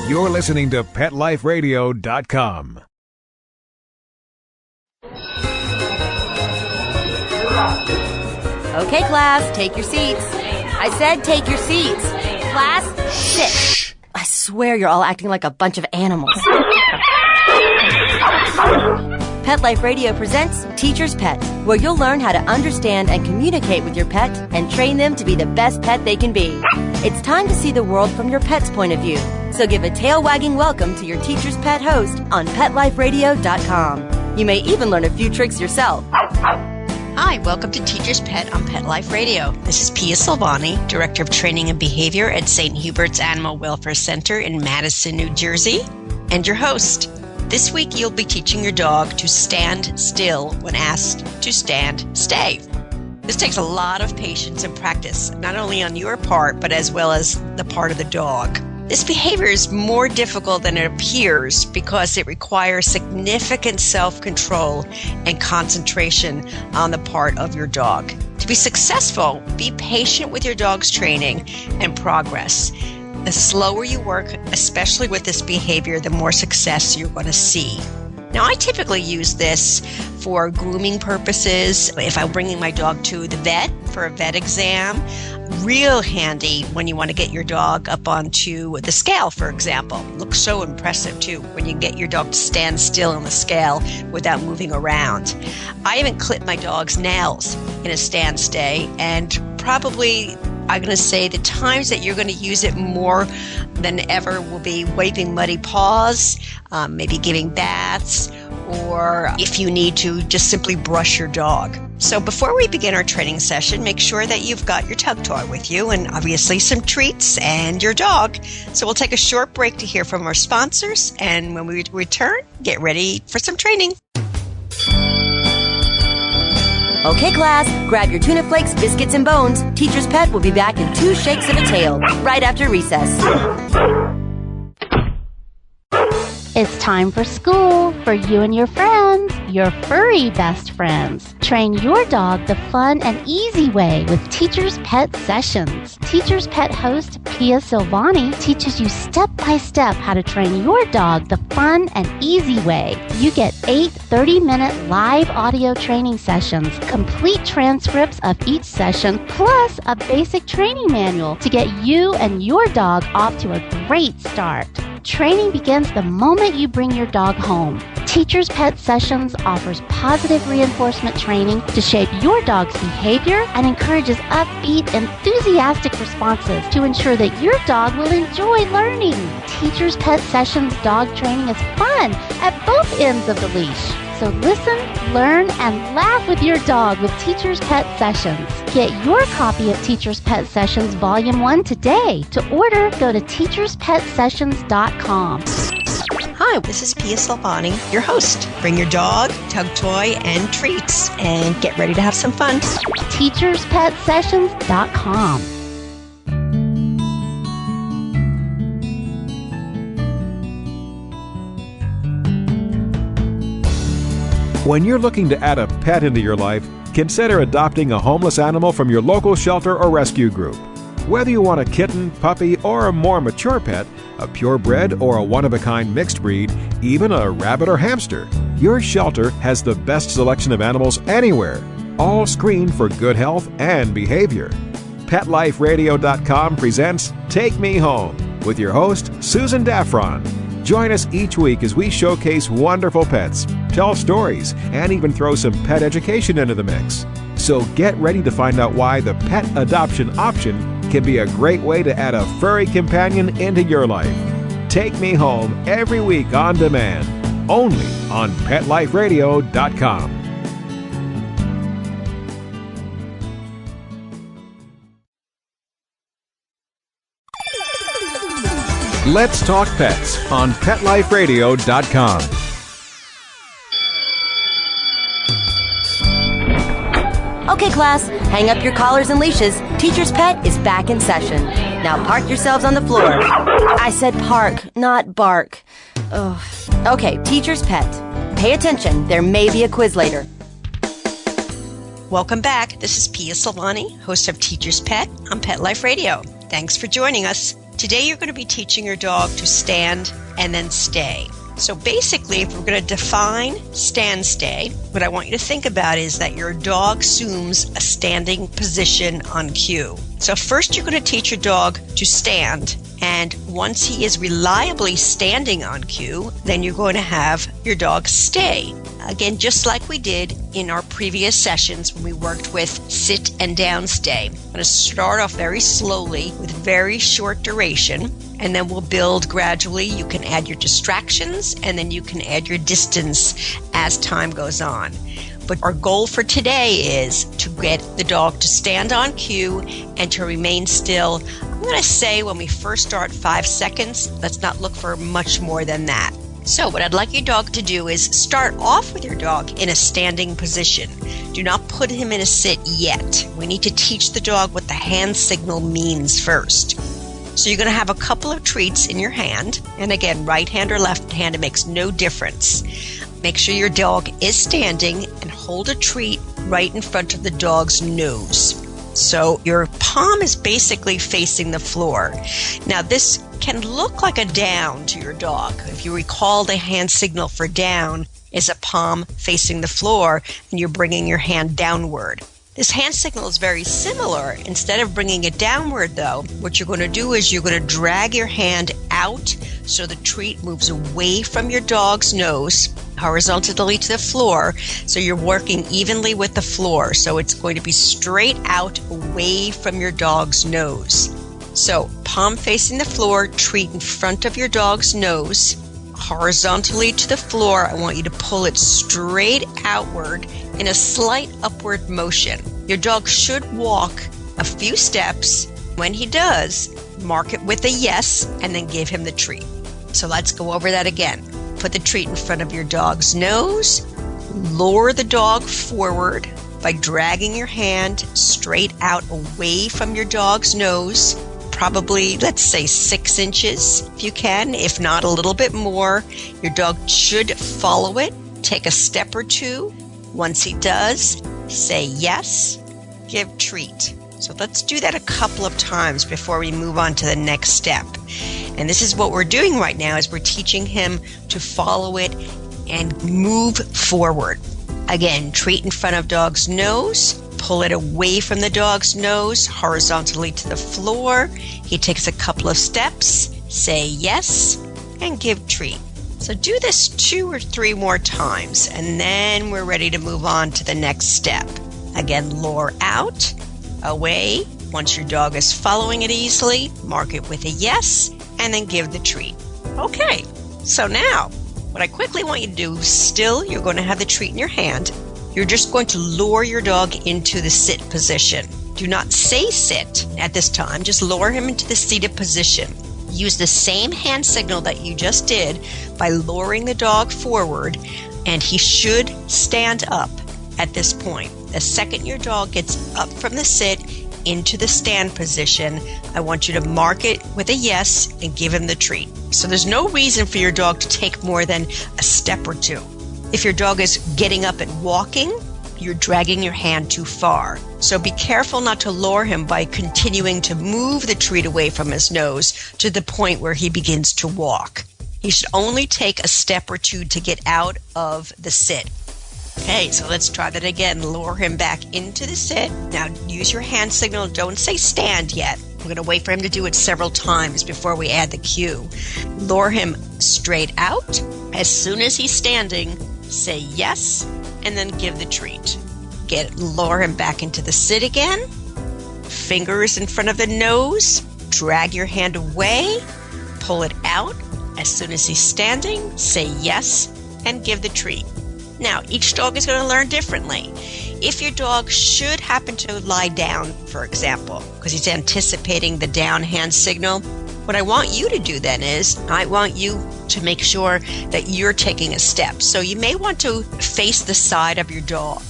You're listening to PetLifeRadio.com. Okay, class, take your seats. I said take your seats. Class, sit. Shh. I swear you're all acting like a bunch of animals. Pet Life Radio presents Teacher's Pet, where you'll learn how to understand and communicate with your pet and train them to be the best pet they can be. It's time to see the world from your pet's point of view. So give a tail-wagging welcome to your Teacher's Pet host on PetLifeRadio.com. You may even learn a few tricks yourself. Hi, welcome to Teacher's Pet on Pet Life Radio. This is Pia Silvani, Director of Training and Behavior at St. Hubert's Animal Welfare Center in Madison, New Jersey, and your host. This week, you'll be teaching your dog to stand still when asked to stand stay. This takes a lot of patience and practice, not only on your part, but as well as the part of the dog. This behavior is more difficult than it appears because it requires significant self-control and concentration on the part of your dog. To be successful, be patient with your dog's training and progress. The slower you work, especially with this behavior, the more success you're going to see. Now, I typically use this for grooming purposes. If I'm bringing my dog to the vet for a vet exam, real handy when you want to get your dog up onto the scale, for example. Looks so impressive, too, when you get your dog to stand still on the scale without moving around. I even clip my dog's nails in a stand stay, and probably I'm going to say the times that you're going to use it more than ever will be wiping muddy paws, maybe giving baths, or if you need to, just simply brush your dog. So before we begin our training session, make sure that you've got your tug toy with you and obviously some treats and your dog. So we'll take a short break to hear from our sponsors, and when we return, get ready for some training. Okay, class, grab your tuna flakes, biscuits, and bones. Teacher's Pet will be back in 2 shakes of a tail, right after recess. It's time for school for you and your friends, your furry best friends. Train your dog the fun and easy way with Teacher's Pet Sessions. Teacher's Pet host Pia Silvani teaches you step-by-step how to train your dog the fun and easy way. You get 8 30-minute live audio training sessions, complete transcripts of each session, plus a basic training manual to get you and your dog off to a great start. Training begins the moment you bring your dog home. Teacher's Pet Sessions offers positive reinforcement training to shape your dog's behavior and encourages upbeat, enthusiastic responses to ensure that your dog will enjoy learning. Teacher's Pet Sessions dog training is fun at both ends of the leash. So listen, learn, and laugh with your dog with Teacher's Pet Sessions. Get your copy of Teacher's Pet Sessions Volume 1 today. To order, go to teacherspetsessions.com. Hi, this is Pia Silvani, your host. Bring your dog, tug toy, and treats, and get ready to have some fun. teacherspetsessions.com. When you're looking to add a pet into your life, consider adopting a homeless animal from your local shelter or rescue group. Whether you want a kitten, puppy, or a more mature pet, a purebred or a one-of-a-kind mixed breed, even a rabbit or hamster, your shelter has the best selection of animals anywhere, all screened for good health and behavior. PetLifeRadio.com presents Take Me Home with your host, Susan Daffron. Join us each week as we showcase wonderful pets, tell stories, and even throw some pet education into the mix. So get ready to find out why the pet adoption option can be a great way to add a furry companion into your life. Take Me Home every week on demand, only on PetLifeRadio.com. Let's Talk Pets on PetLifeRadio.com. Okay, class, hang up your collars and leashes. Teacher's Pet is back in session. Now park yourselves on the floor. I said park, not bark. Ugh. Okay, Teacher's Pet. Pay attention, there may be a quiz later. Welcome back. This is Pia Silvani, host of Teacher's Pet on Pet Life Radio. Thanks for joining us. Today you're going to be teaching your dog to stand and then stay. So basically, if we're going to define stand, stay, what I want you to think about is that your dog assumes a standing position on cue. So first you're going to teach your dog to stand, and once he is reliably standing on cue, then you're going to have your dog stay. Again, just like we did in our previous sessions when we worked with sit and down stay. I'm going to start off very slowly with very short duration, and then we'll build gradually. You can add your distractions, and then you can add your distance as time goes on. But our goal for today is to get the dog to stand on cue and to remain still. I'm going to say when we first start 5 seconds, let's not look for much more than that. So what I'd like your dog to do is start off with your dog in a standing position. Do not put him in a sit yet. We need to teach the dog what the hand signal means first. So you're going to have a couple of treats in your hand. And again, right hand or left hand, it makes no difference. Make sure your dog is standing and hold a treat right in front of the dog's nose. So your palm is basically facing the floor. Now this can look like a down to your dog. If you recall, the hand signal for down is a palm facing the floor and you're bringing your hand downward. This hand signal is very similar. Instead of bringing it downward though, what you're going to do is you're going to drag your hand out so the treat moves away from your dog's nose, horizontally to the floor, so you're working evenly with the floor. So it's going to be straight out away from your dog's nose. So palm facing the floor, treat in front of your dog's nose, horizontally to the floor. I want you to pull it straight outward in a slight upward motion. Your dog should walk a few steps. When he does, mark it with a yes and then give him the treat. So let's go over that again. Put the treat in front of your dog's nose. Lure the dog forward by dragging your hand straight out away from your dog's nose. Probably, let's say 6 inches if you can, if not a little bit more. Your dog should follow it. Take a step or two. Once he does, say yes, give treat. So let's do that a couple of times before we move on to the next step. And this is what we're doing right now, is we're teaching him to follow it and move forward. Again, treat in front of dog's nose. Pull it away from the dog's nose, horizontally to the floor. He takes a couple of steps, say yes, and give treat. So do this 2 or 3 more times, and then we're ready to move on to the next step. Again, lure out, away. Once your dog is following it easily, mark it with a yes, and then give the treat. Okay, so now, what I quickly want you to do, still, you're going to have the treat in your hand. You're just going to lure your dog into the sit position. Do not say sit at this time. Just lure him into the seated position. Use the same hand signal that you just did by luring the dog forward, and he should stand up at this point. The second your dog gets up from the sit into the stand position, I want you to mark it with a yes and give him the treat. So there's no reason for your dog to take more than a step or 2. If your dog is getting up and walking, you're dragging your hand too far. So be careful not to lure him by continuing to move the treat away from his nose to the point where he begins to walk. He should only take a step or 2 to get out of the sit. Okay, so let's try that again. Lure him back into the sit. Now use your hand signal. Don't say stand yet. We're going to wait for him to do it several times before we add the cue. Lure him straight out. As soon as he's standing, say yes, and then give the treat. Lure him back into the sit again. Fingers in front of the nose. Drag your hand away. Pull it out. As soon as he's standing, say yes, and give the treat. Now, each dog is going to learn differently. If your dog should happen to lie down, for example, because he's anticipating the down hand signal, what I want you to do then is I want you to make sure that you're taking a step. So you may want to face the side of your dog.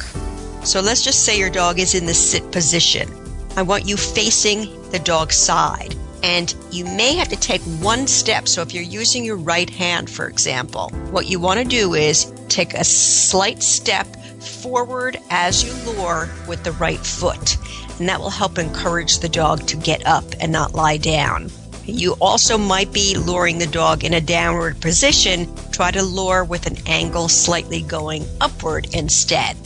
So let's just say your dog is in the sit position. I want you facing the dog's side. And you may have to take one step. So if you're using your right hand, for example, what you want to do is take a slight step forward as you lure with the right foot. And that will help encourage the dog to get up and not lie down. You also might be luring the dog in a downward position. Try to lure with an angle slightly going upward instead.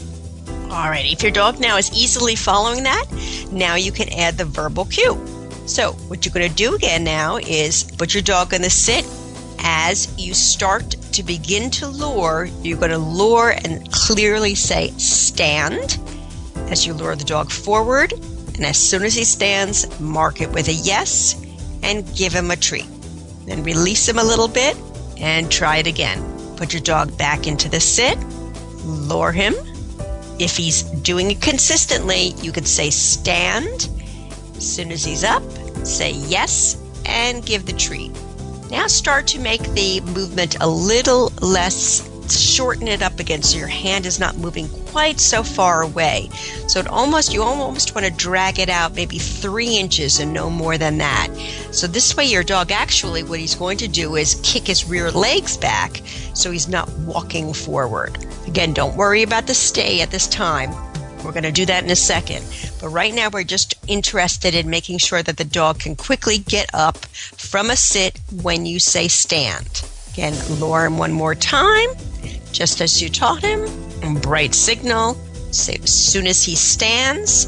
All right, if your dog now is easily following that, now you can add the verbal cue. So what you're going to do again now is put your dog on the sit. As you start to begin to lure, you're going to lure and clearly say stand as you lure the dog forward. And as soon as he stands, mark it with a yes and give him a treat. Then release him a little bit and try it again. Put your dog back into the sit, lure him. If he's doing it consistently, you could say stand. As soon as he's up, say yes and give the treat. Now start to make the movement a little less, shorten it up again so your hand is not moving quite so far away. So you almost want to drag it out maybe 3 inches and no more than that. So this way your dog actually, what he's going to do is kick his rear legs back so he's not walking forward. Again, don't worry about the stay at this time. We're going to do that in a second. But right now we're just interested in making sure that the dog can quickly get up from a sit when you say stand. Again, lure him one more time, just as you taught him. Bright signal. Say, as soon as he stands,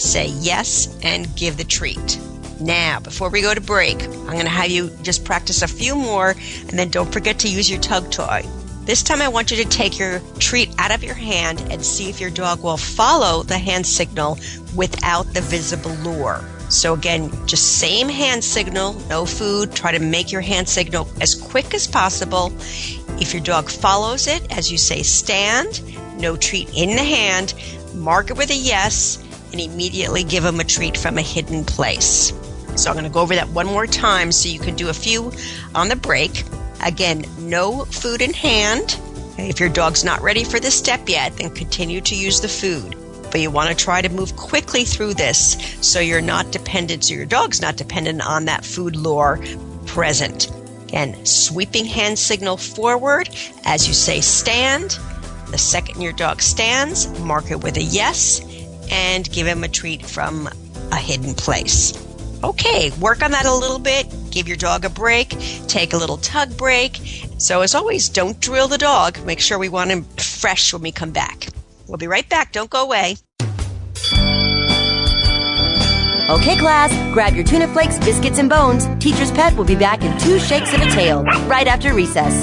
say yes and give the treat. Now, before we go to break, I'm going to have you just practice a few more, and then don't forget to use your tug toy. This time I want you to take your treat out of your hand and see if your dog will follow the hand signal without the visible lure. So again, just same hand signal, no food. Try to make your hand signal as quick as possible. If your dog follows it, as you say stand, no treat in the hand, mark it with a yes, and immediately give him a treat from a hidden place. So I'm going to go over that one more time so you can do a few on the break. Again, no food in hand. If your dog's not ready for this step yet, then continue to use the food. But you want to try to move quickly through this so your dog's not dependent on that food lure present. Again, sweeping hand signal forward as you say stand. The second your dog stands, mark it with a yes and give him a treat from a hidden place. Okay, work on that a little bit. Give your dog a break. Take a little tug break. So as always, don't drill the dog. Make sure we want him fresh when we come back. We'll be right back. Don't go away. Okay, class, grab your tuna flakes, biscuits, and bones. Teacher's Pet will be back in 2 shakes of a tail, right after recess.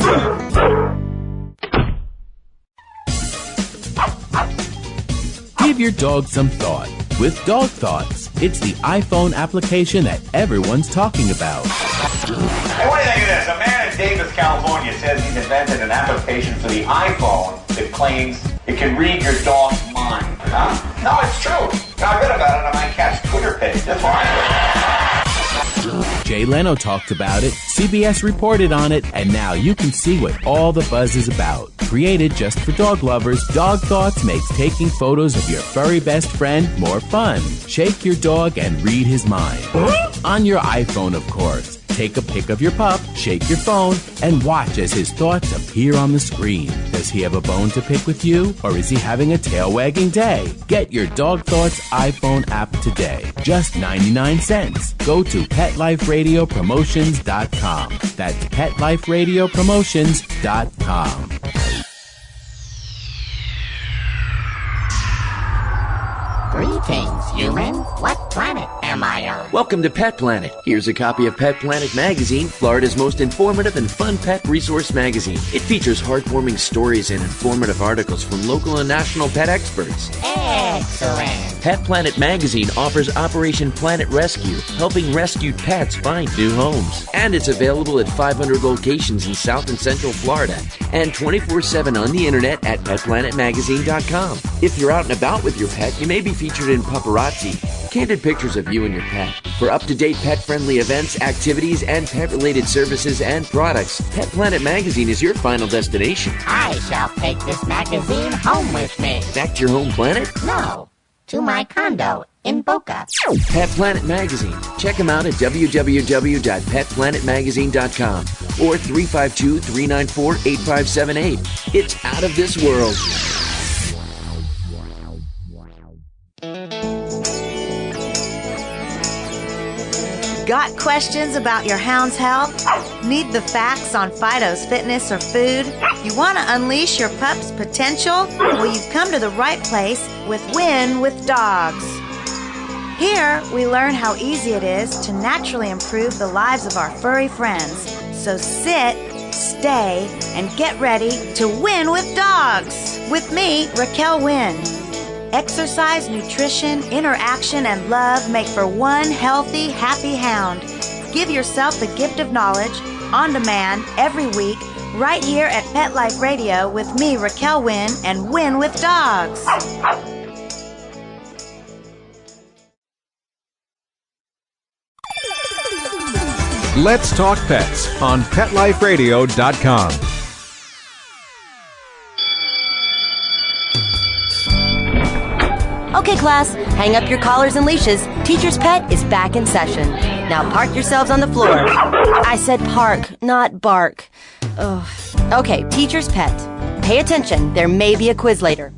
Give your dog some thought with Dog Thoughts. It's the iPhone application that everyone's talking about. Hey, what do you think of this? A man in Davis, California says he's invented an application for the iPhone that claims it can read your dog's mind. Huh? No, it's true. I read about it on my cat's Twitter page. That's why. Jay Leno talked about it, CBS reported on it, and now you can see what all the buzz is about. Created just for dog lovers, Dog Thoughts makes taking photos of your furry best friend more fun. Shake your dog and read his mind. On your iPhone, of course. Take a pic of your pup, shake your phone, and watch as his thoughts appear on the screen. Does he have a bone to pick with you, or is he having a tail-wagging day? Get your Dog Thoughts iPhone app today. Just 99 cents. Go to PetLifeRadioPromotions.com. That's PetLifeRadioPromotions.com. Greetings, humans. What planet am I on? Welcome to Pet Planet. Here's a copy of Pet Planet Magazine, Florida's most informative and fun pet resource magazine. It features heartwarming stories and informative articles from local and national pet experts. Excellent. Pet Planet Magazine offers Operation Planet Rescue, helping rescued pets find new homes. And it's available at 500 locations in South and Central Florida and 24/7 on the internet at PetPlanetMagazine.com. If you're out and about with your pet, you may be featured in Paparazzi, candid pictures of you and your pet. For up-to-date pet-friendly events, activities, and pet-related services and products, Pet Planet Magazine is your final destination. I shall take this magazine home with me. Back to your home planet? No, to my condo in Boca. Pet Planet Magazine. Check them out at www.petplanetmagazine.com or 352-394-8578. It's out of this world. Got questions about your hound's health? Need the facts on Fido's fitness or food? You want to unleash your pup's potential? Well, you've come to the right place with Win with Dogs. Here, we learn how easy it is to naturally improve the lives of our furry friends. So sit, stay, and get ready to win with dogs. With me, Raquel Wynn. Exercise, nutrition, interaction, and love make for one healthy, happy hound. Give yourself the gift of knowledge on demand every week right here at Pet Life Radio with me, Raquel Wynn, and Win with Dogs. Let's Talk Pets on PetLifeRadio.com. Okay, class, hang up your collars and leashes. Teacher's Pet is back in session. Now park yourselves on the floor. I said park, not bark. Ugh. Okay, Teacher's Pet. Pay attention, there may be a quiz later.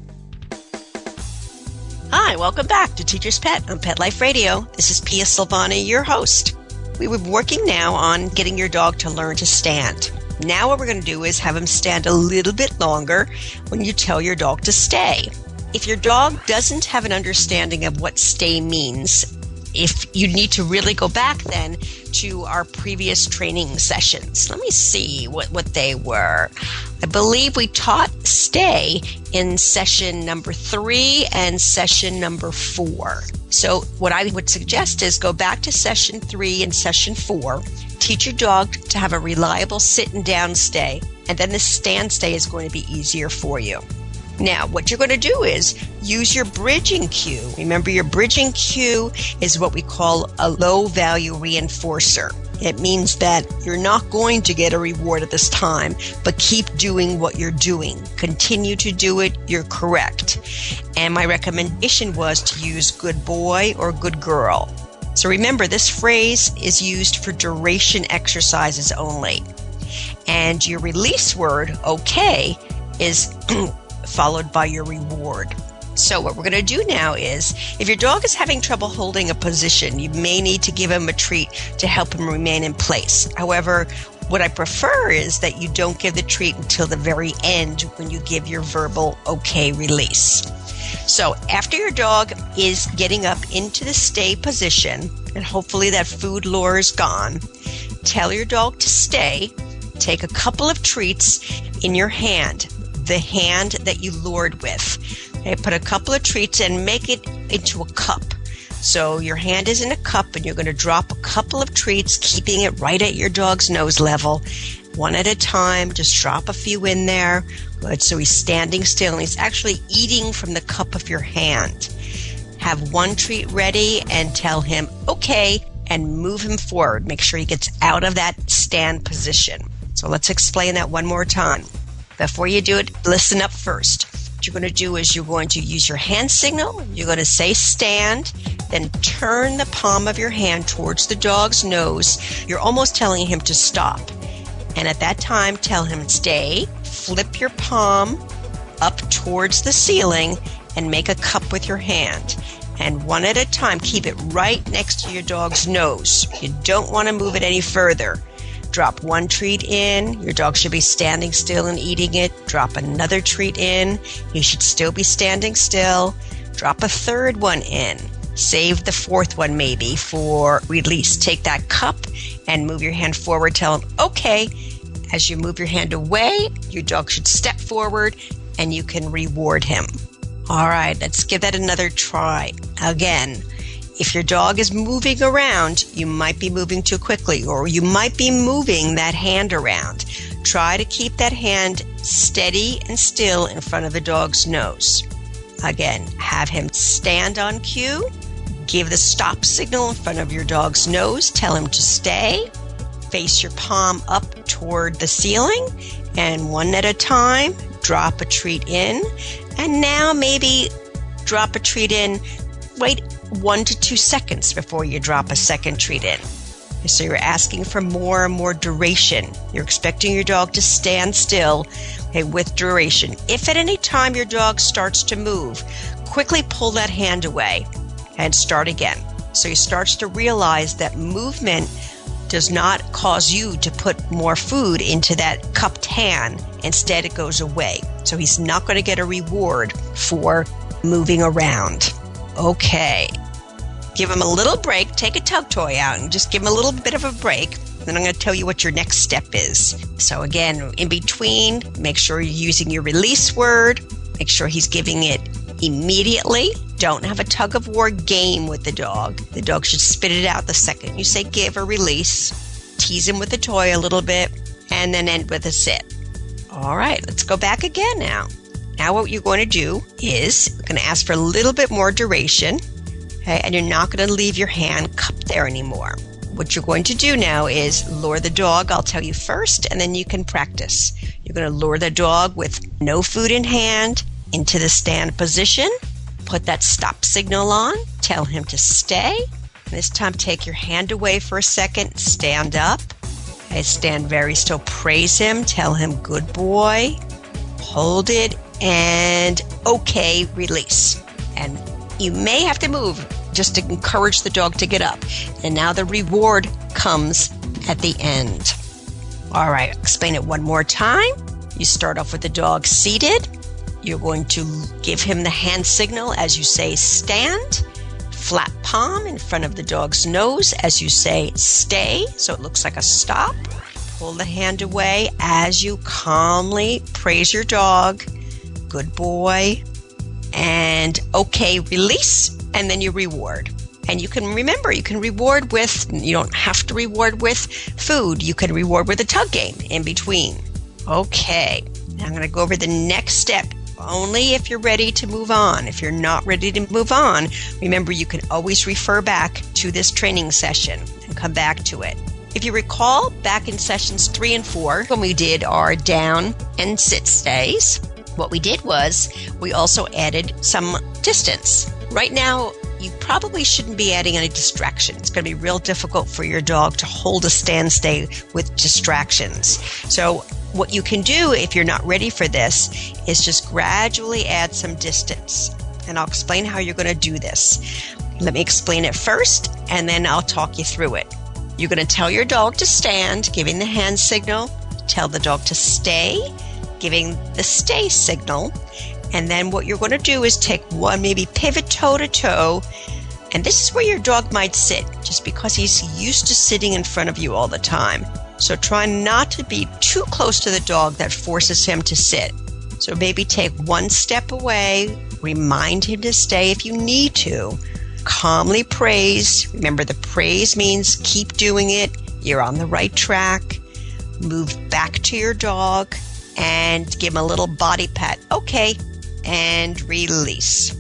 Hi, welcome back to Teacher's Pet on Pet Life Radio. This is Pia Silvani, your host. We were working now on getting your dog to learn to stand. Now what we're going to do is have him stand a little bit longer when you tell your dog to stay. If your dog doesn't have an understanding of what stay means, if you need to really go back then to our previous training sessions. Let me see what they were. I believe we taught stay in session number 3 and session number 4. So what I would suggest is go back to session 3 and session 4. Teach your dog to have a reliable sit and down stay, and then the stand stay is going to be easier for you. Now, what you're going to do is use your bridging cue. Remember, your bridging cue is what we call a low-value reinforcer. It means that you're not going to get a reward at this time, but keep doing what you're doing. Continue to do it. You're correct. And my recommendation was to use good boy or good girl. So remember, this phrase is used for duration exercises only. And your release word, okay, is followed by your reward. So what we're going to do now is, if your dog is having trouble holding a position, you may need to give him a treat to help him remain in place. However, what I prefer is that you don't give the treat until the very end when you give your verbal okay release. So after your dog is getting up into the stay position, and hopefully that food lure is gone, tell your dog to stay. Take a couple of treats in your hand, the hand that you lured with. Okay, put a couple of treats and make it into a cup. So your hand is in a cup and you're going to drop a couple of treats, keeping it right at your dog's nose level. One at a time, just drop a few in there. Good, so he's standing still and he's actually eating from the cup of your hand. Have one treat ready and tell him, okay, and move him forward. Make sure he gets out of that stand position. So let's explain that one more time. Before you do it, listen up first. What you're going to do is you're going to use your hand signal. You're going to say stand, then turn the palm of your hand towards the dog's nose. You're almost telling him to stop. And at that time, tell him stay. Flip your palm up towards the ceiling and make a cup with your hand. And one at a time, keep it right next to your dog's nose. You don't want to move it any further. Drop one treat in. Your dog should be standing still and eating it. Drop another treat in. He should still be standing still. Drop a third one in. Save the fourth one maybe for release. Take that cup and move your hand forward. Tell him, okay. As you move your hand away, your dog should step forward and you can reward him. All right, let's give that another try. Again, if your dog is moving around, you might be moving too quickly, or you might be moving that hand around. Try to keep that hand steady and still in front of the dog's nose. Again, have him stand on cue. Give the stop signal in front of your dog's nose. Tell him to stay. Face your palm up toward the ceiling, and one at a time, drop a treat in. And now maybe drop a treat in. Wait 1 to 2 seconds before you drop a second treat in. So you're asking for more and more duration. You're expecting your dog to stand still, okay, with duration. If at any time your dog starts to move, quickly pull that hand away and start again. So he starts to realize that movement does not cause you to put more food into that cupped hand. Instead, it goes away. So he's not going to get a reward for moving around. Okay. Give him a little break. Take a tug toy out and just give him a little bit of a break. Then I'm going to tell you what your next step is. So again, in between, make sure you're using your release word. Make sure he's giving it immediately. Don't have a tug of war game with the dog. The dog should spit it out the second you say give or release. Tease him with the toy a little bit and then end with a sit. All right, let's go back again now. Now what you're going to do is you're going to ask for a little bit more duration. Okay, and you're not going to leave your hand cupped there anymore. What you're going to do now is lure the dog. I'll tell you first, and then you can practice. You're going to lure the dog with no food in hand into the stand position. Put that stop signal on. Tell him to stay. This time, take your hand away for a second. Stand up. Okay, stand very still. Praise him. Tell him, good boy. Hold it. And okay, release. And you may have to move just to encourage the dog to get up. And now the reward comes at the end. All right, explain it one more time. You start off with the dog seated. You're going to give him the hand signal as you say stand. Flat palm in front of the dog's nose as you say stay, so it looks like a stop. Pull the hand away as you calmly praise your dog. Good boy. And okay, release. And then you reward. And you can remember, you can reward with, you don't have to reward with food. You can reward with a tug game in between. Okay, now I'm going to go over the next step. Only if you're ready to move on. If you're not ready to move on, remember you can always refer back to this training session and come back to it. If you recall, back in sessions 3 and 4, when we did our down and sit stays, what we did was we also added some distance. Right now, you probably shouldn't be adding any distraction. It's going to be real difficult for your dog to hold a stand stay with distractions. So what you can do if you're not ready for this is just gradually add some distance. And I'll explain how you're going to do this. Let me explain it first, and then I'll talk you through it. You're going to tell your dog to stand, giving the hand signal. Tell the dog to stay, giving the stay signal. And then what you're going to do is take one, maybe pivot toe to toe. And this is where your dog might sit, just because he's used to sitting in front of you all the time. So try not to be too close to the dog that forces him to sit. So maybe take one step away, remind him to stay if you need to. Calmly praise. Remember, the praise means keep doing it. You're on the right track. Move back to your dog and give him a little body pat. Okay. And release.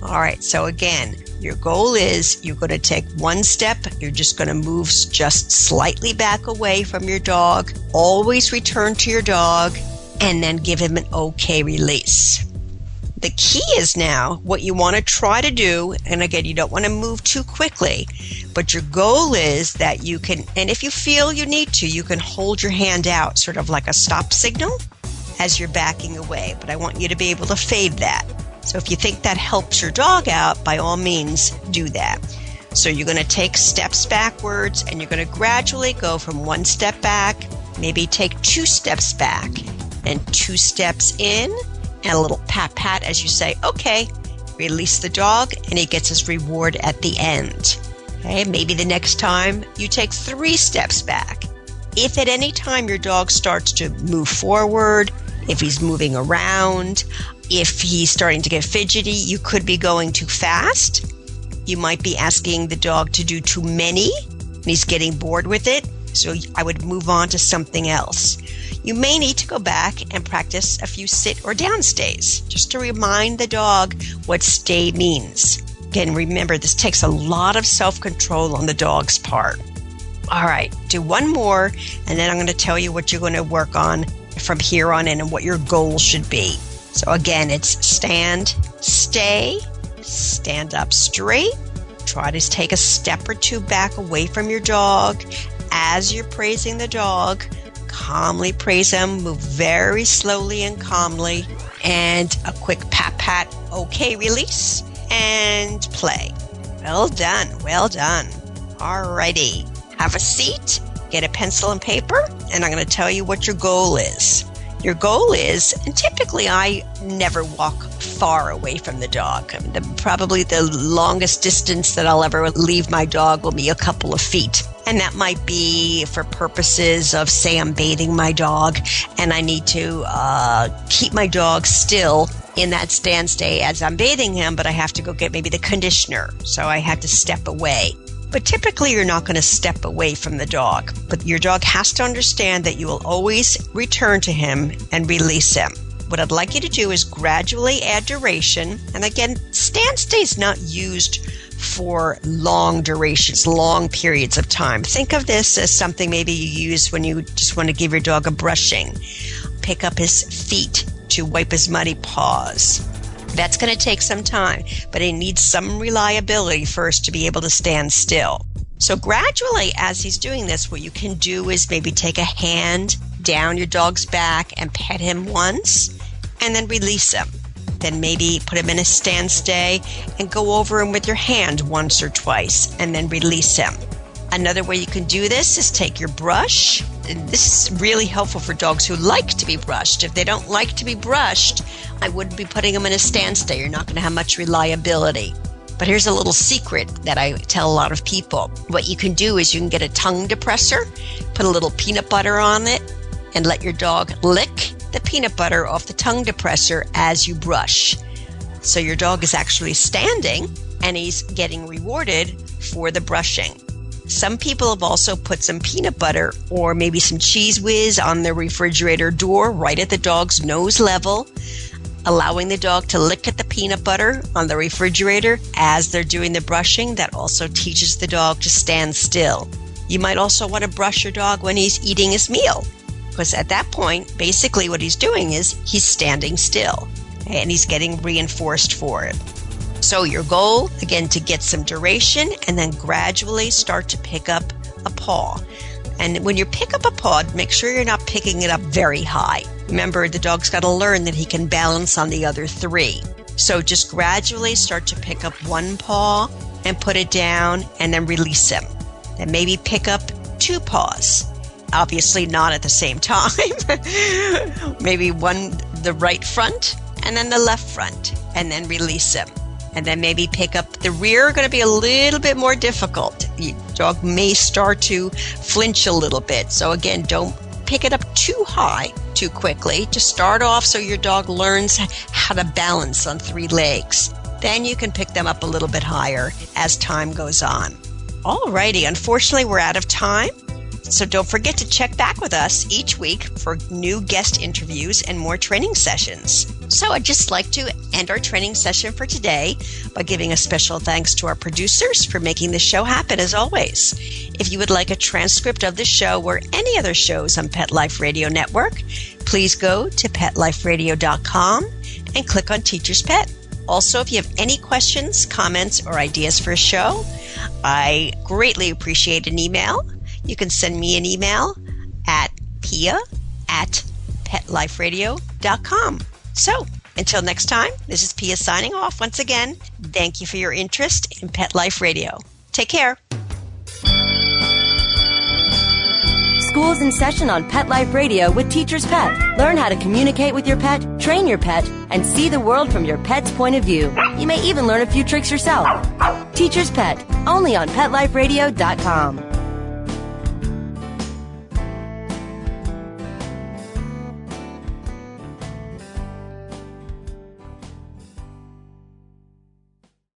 All right, so again, your goal is you're going to take one step. You're just going to move just slightly back away from your dog. Always return to your dog and then give him an okay release. The key is now what you want to try to do, and again, you don't want to move too quickly, but your goal is that you can, and if you feel you need to, you can hold your hand out, sort of like a stop signal as you're backing away, but I want you to be able to fade that. So if you think that helps your dog out, by all means, do that. So you're going to take steps backwards, and you're going to gradually go from one step back, maybe take 2 steps back, and 2 steps in, and a little pat as you say, okay, release the dog, and he gets his reward at the end. Okay, maybe the next time you take 3 steps back. If at any time your dog starts to move forward, if he's moving around, if he's starting to get fidgety, you could be going too fast. You might be asking the dog to do too many, and he's getting bored with it. So I would move on to something else. You may need to go back and practice a few sit or down stays, just to remind the dog what stay means. Again, remember, this takes a lot of self-control on the dog's part. All right, do one more, and then I'm going to tell you what you're going to work on from here on in and what your goal should be. So again, it's stand, stay, stand up straight, try to take a step or 2 back away from your dog. As you're praising the dog, calmly praise him, move very slowly and calmly, and a quick pat, okay, release, and play. Well done. Well done. Alrighty. Have a seat, get a pencil and paper, and I'm going to tell you what your goal is. Your goal is, and typically I never walk far away from the dog. I mean, probably the longest distance that I'll ever leave my dog will be a couple of feet. And that might be for purposes of, say, I'm bathing my dog and I need to keep my dog still in that stand stay as I'm bathing him, but I have to go get maybe the conditioner. So I had to step away. But typically you're not going to step away from the dog. But your dog has to understand that you will always return to him and release him. What I'd like you to do is gradually add duration. And again, stand stay is not used for long durations, long periods of time. Think of this as something maybe you use when you just want to give your dog a brushing. Pick up his feet to wipe his muddy paws. That's going to take some time, but it needs some reliability first to be able to stand still. So gradually, as he's doing this, what you can do is maybe take a hand down your dog's back and pet him once, and then release him. Then maybe put him in a stand stay and go over him with your hand once or twice, and then release him. Another way you can do this is take your brush. And this is really helpful for dogs who like to be brushed. If they don't like to be brushed, I wouldn't be putting them in a stand stay. You're not going to have much reliability. But here's a little secret that I tell a lot of people. What you can do is you can get a tongue depressor, put a little peanut butter on it, and let your dog lick the peanut butter off the tongue depressor as you brush. So your dog is actually standing and he's getting rewarded for the brushing. Some people have also put some peanut butter or maybe some Cheese Whiz on the refrigerator door right at the dog's nose level, allowing the dog to lick at the peanut butter on the refrigerator as they're doing the brushing. That also teaches the dog to stand still. You might also want to brush your dog when he's eating his meal, because at that point, basically what he's doing is he's standing still and he's getting reinforced for it. So your goal, again, to get some duration and then gradually start to pick up a paw. And when you pick up a paw, make sure you're not picking it up very high. Remember, the dog's got to learn that he can balance on the other three. So just gradually start to pick up one paw and put it down and then release him. And maybe pick up two paws. Obviously not at the same time. Maybe one, the right front and then the left front, and then release him. And then maybe pick up the rear, going to be a little bit more difficult. Your dog may start to flinch a little bit. So again, don't pick it up too high too quickly. Just start off so your dog learns how to balance on three legs. Then you can pick them up a little bit higher as time goes on. Alrighty, unfortunately we're out of time. So don't forget to check back with us each week for new guest interviews and more training sessions. So I'd just like to end our training session for today by giving a special thanks to our producers for making the show happen as always. If you would like a transcript of the show or any other shows on Pet Life Radio Network, please go to PetLifeRadio.com and click on Teacher's Pet. Also, if you have any questions, comments, or ideas for a show, I greatly appreciate an email. You can send me an email at pia@petliferadio.com. So, until next time, this is Pia signing off once again. Thank you for your interest in Pet Life Radio. Take care. School's in session on Pet Life Radio with Teacher's Pet. Learn how to communicate with your pet, train your pet, and see the world from your pet's point of view. You may even learn a few tricks yourself. Teacher's Pet, only on PetLifeRadio.com.